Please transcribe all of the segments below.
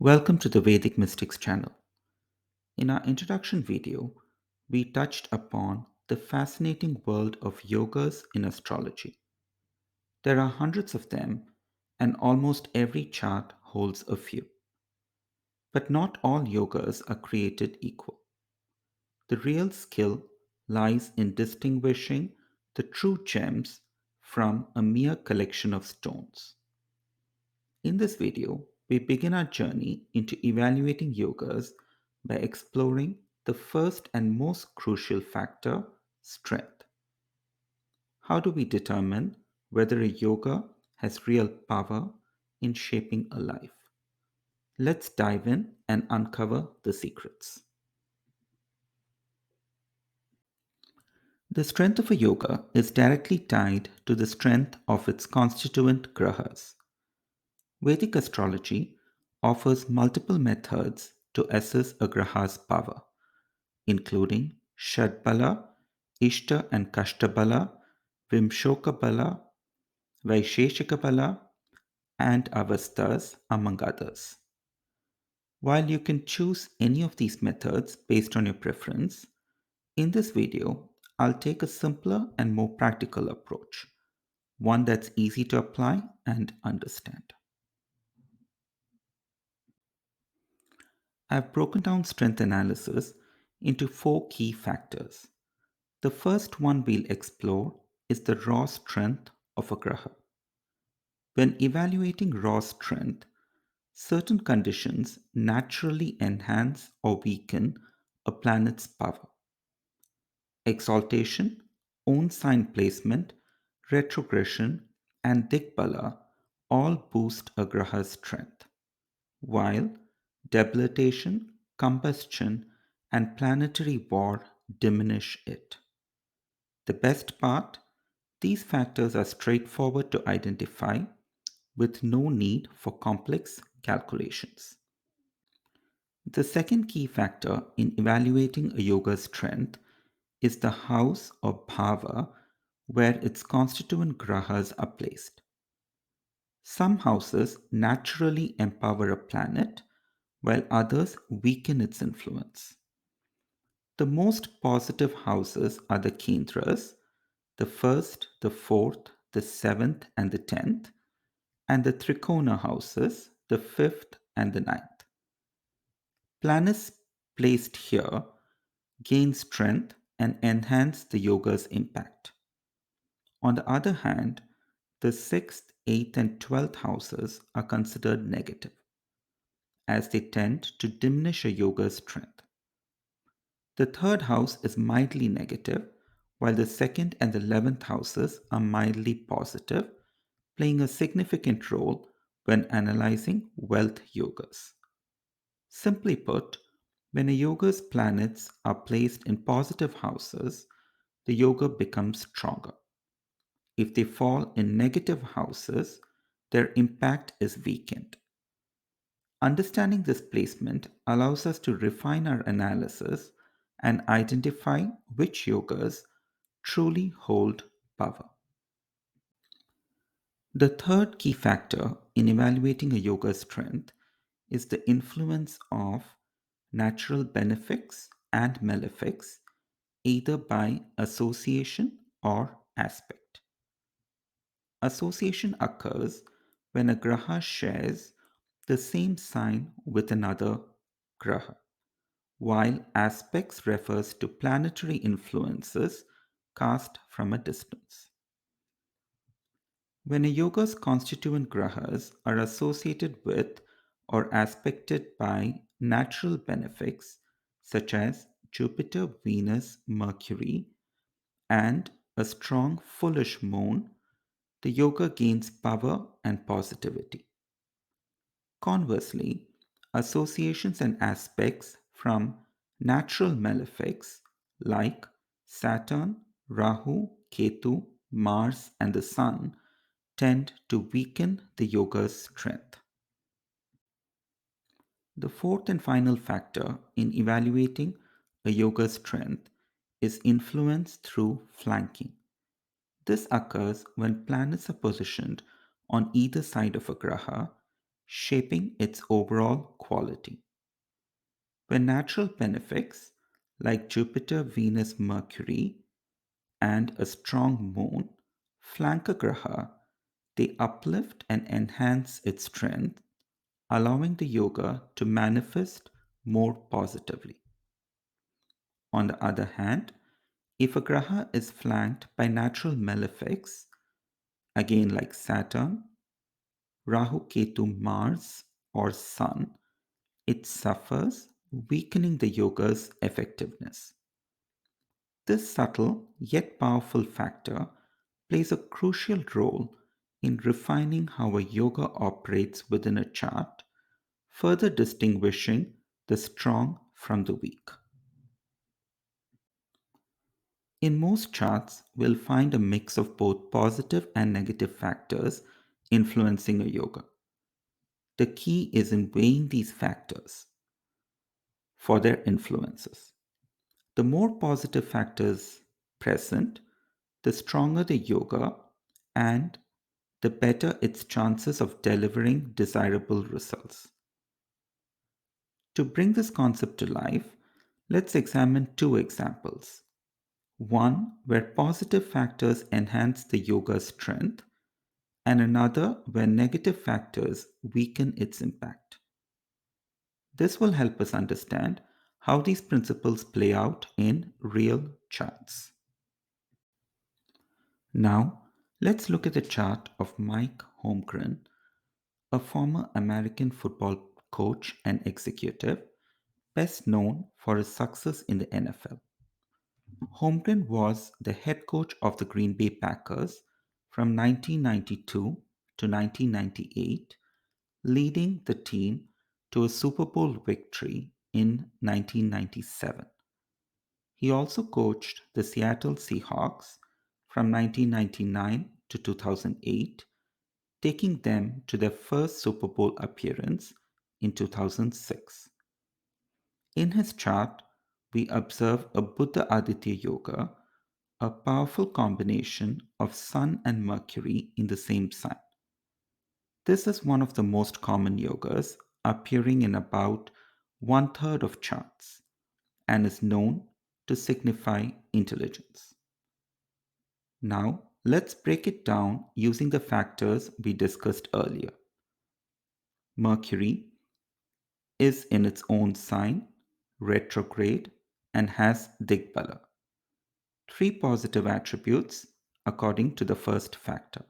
Welcome to the Vedic Mystics channel. In our introduction video, we touched upon the fascinating world of yogas in astrology. There are hundreds of them, and almost every chart holds a few. But not all yogas are created equal. The real skill lies in distinguishing the true gems from a mere collection of stones. In this video, we begin our journey into evaluating yogas by exploring the first and most crucial factor, strength. How do we determine whether a yoga has real power in shaping a life? Let's dive in and uncover the secrets. The strength of a yoga is directly tied to the strength of its constituent grahas. Vedic astrology offers multiple methods to assess a graha's power, including Shadbala, Ishta and Kashtabala, Vimshokabala, Vaisheshikabala, and Avastas, among others. While you can choose any of these methods based on your preference, in this video, I'll take a simpler and more practical approach, one that's easy to apply and understand. I've broken down strength analysis into four key factors. The first one we'll explore is the raw strength of a graha. When evaluating raw strength, certain conditions naturally enhance or weaken a planet's power. Exaltation, own sign placement, retrogression, and Digbala all boost a graha's strength, while debilitation, combustion, and planetary war diminish it. The best part, these factors are straightforward to identify with no need for complex calculations. The second key factor in evaluating a yoga's strength is the house or bhava where its constituent grahas are placed. Some houses naturally empower a planet, while others weaken its influence. The most positive houses are the Kendras, the first, the fourth, the seventh, and the 10th, and the Trikona houses, the fifth and the ninth. Planets placed here gain strength and enhance the yoga's impact. On the other hand, the sixth, eighth, and 12th houses are considered negative, as they tend to diminish a yoga's strength. The third house is mildly negative, while the second and the 11th houses are mildly positive, playing a significant role when analyzing wealth yogas. Simply put, when a yoga's planets are placed in positive houses, the yoga becomes stronger. If they fall in negative houses, their impact is weakened. Understanding this placement allows us to refine our analysis and identify which yogas truly hold power. The third key factor in evaluating a yoga's strength is the influence of natural benefics and malefics, either by association or aspect. Association occurs when a graha shares the same sign with another graha, while aspects refers to planetary influences cast from a distance. When a yoga's constituent grahas are associated with or aspected by natural benefics such as Jupiter, Venus, Mercury, and a strong foolish moon, the yoga gains power and positivity. Conversely, associations and aspects from natural malefics like Saturn, Rahu, Ketu, Mars, and the Sun tend to weaken the yoga's strength. The fourth and final factor in evaluating a yoga's strength is influence through flanking. This occurs when planets are positioned on either side of a graha, shaping its overall quality. When natural benefics like Jupiter, Venus, Mercury, and a strong moon flank a graha, they uplift and enhance its strength, allowing the yoga to manifest more positively. On the other hand, if a graha is flanked by natural malefics, again like Saturn, Rahu, Ketu, Mars, or Sun, it suffers, weakening the yoga's effectiveness. This subtle yet powerful factor plays a crucial role in refining how a yoga operates within a chart, further distinguishing the strong from the weak. In most charts, we'll find a mix of both positive and negative factors influencing a yoga. The key is in weighing these factors for their influences. The more positive factors present, the stronger the yoga and the better its chances of delivering desirable results. To bring this concept to life, let's examine two examples. One where positive factors enhance the yoga's strength, and another where negative factors weaken its impact. This will help us understand how these principles play out in real charts. Now, let's look at the chart of Mike Holmgren, a former American football coach and executive, best known for his success in the NFL. Holmgren was the head coach of the Green Bay Packers from 1992 to 1998, leading the team to a Super Bowl victory in 1997. He also coached the Seattle Seahawks from 1999 to 2008, taking them to their first Super Bowl appearance in 2006. In his chart, we observe a Budha Aditya yoga, a powerful combination of Sun and Mercury in the same sign. This is one of the most common yogas, appearing in about one third of charts, and is known to signify intelligence. Now, let's break it down using the factors we discussed earlier. Mercury is in its own sign, retrograde, and has Digbala. Three positive attributes according to the first factor.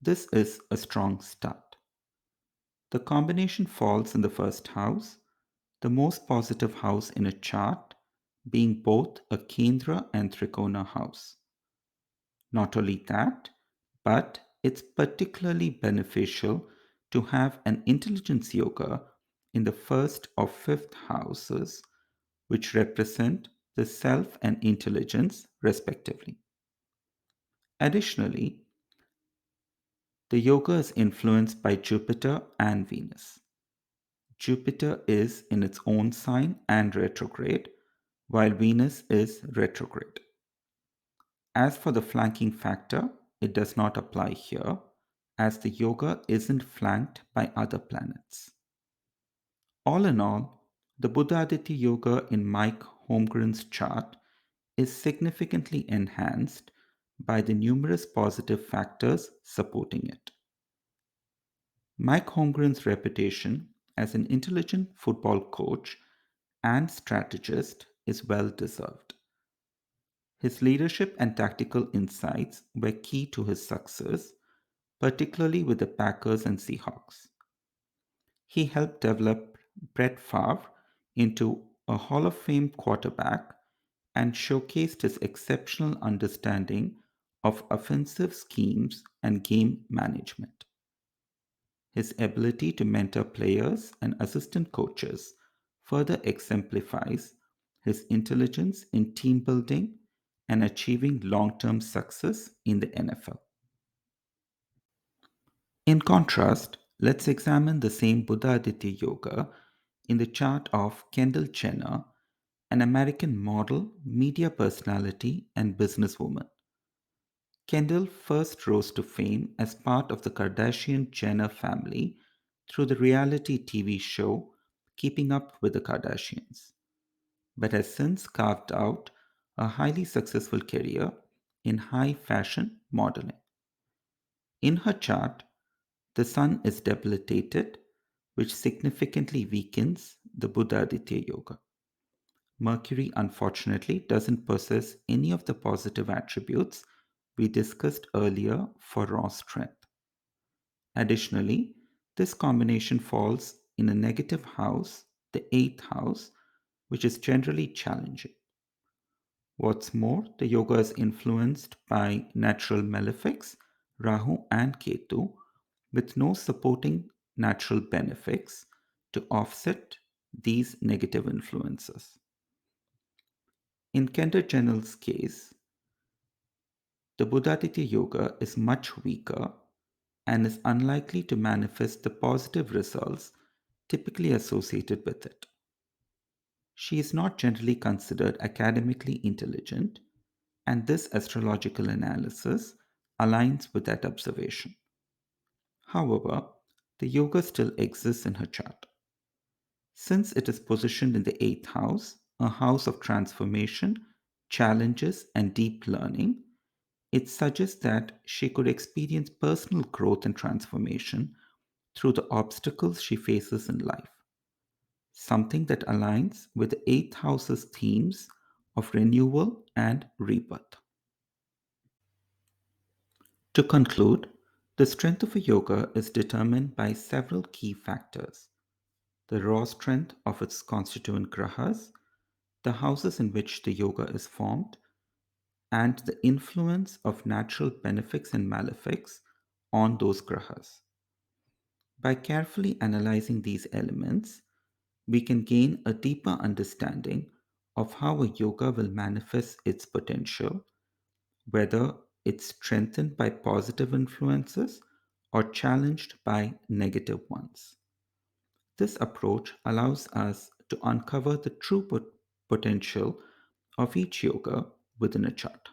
This is a strong start. The combination falls in the first house, the most positive house in a chart being both a Kendra and Trikona house. Not only that, but it's particularly beneficial to have an intelligence yoga in the first or fifth houses, which represent the self and intelligence respectively. Additionally, the yoga is influenced by Jupiter and Venus. Jupiter is in its own sign and retrograde, while Venus is retrograde. As for the flanking factor, it does not apply here, as the yoga isn't flanked by other planets. All in all, the Budha Aditya yoga in Mike Holmgren's chart is significantly enhanced by the numerous positive factors supporting it. Mike Holmgren's reputation as an intelligent football coach and strategist is well deserved. His leadership and tactical insights were key to his success, particularly with the Packers and Seahawks. He helped develop Brett Favre into a Hall of Fame quarterback and showcased his exceptional understanding of offensive schemes and game management. His ability to mentor players and assistant coaches further exemplifies his intelligence in team building and achieving long term success in the NFL. In contrast, let's examine the same Budha Aditya yoga in the chart of Kendall Jenner, an American model, media personality, and businesswoman. Kendall first rose to fame as part of the Kardashian Jenner family through the reality TV show Keeping Up with the Kardashians, but has since carved out a highly successful career in high fashion modeling. In her chart, the sun is debilitated, which significantly weakens the Buddha Aditya yoga. Mercury, unfortunately, doesn't possess any of the positive attributes we discussed earlier for raw strength. Additionally, this combination falls in a negative house, the eighth house, which is generally challenging. What's more, the yoga is influenced by natural malefics, Rahu and Ketu, with no supporting natural benefics to offset these negative influences. In Kendall case, the Buddhaditya Yoga is much weaker and is unlikely to manifest the positive results typically associated with it. She is not generally considered academically intelligent, and this astrological analysis aligns with that observation. However, the yoga still exists in her chart. Since it is positioned in the eighth house, a house of transformation, challenges, and deep learning, it suggests that she could experience personal growth and transformation through the obstacles she faces in life, something that aligns with the eighth house's themes of renewal and rebirth. To conclude, the strength of a yoga is determined by several key factors: the raw strength of its constituent grahas, the houses in which the yoga is formed, and the influence of natural benefics and malefics on those grahas. By carefully analyzing these elements, we can gain a deeper understanding of how a yoga will manifest its potential, whether it's strengthened by positive influences or challenged by negative ones. This approach allows us to uncover the true potential of each yoga within a chart.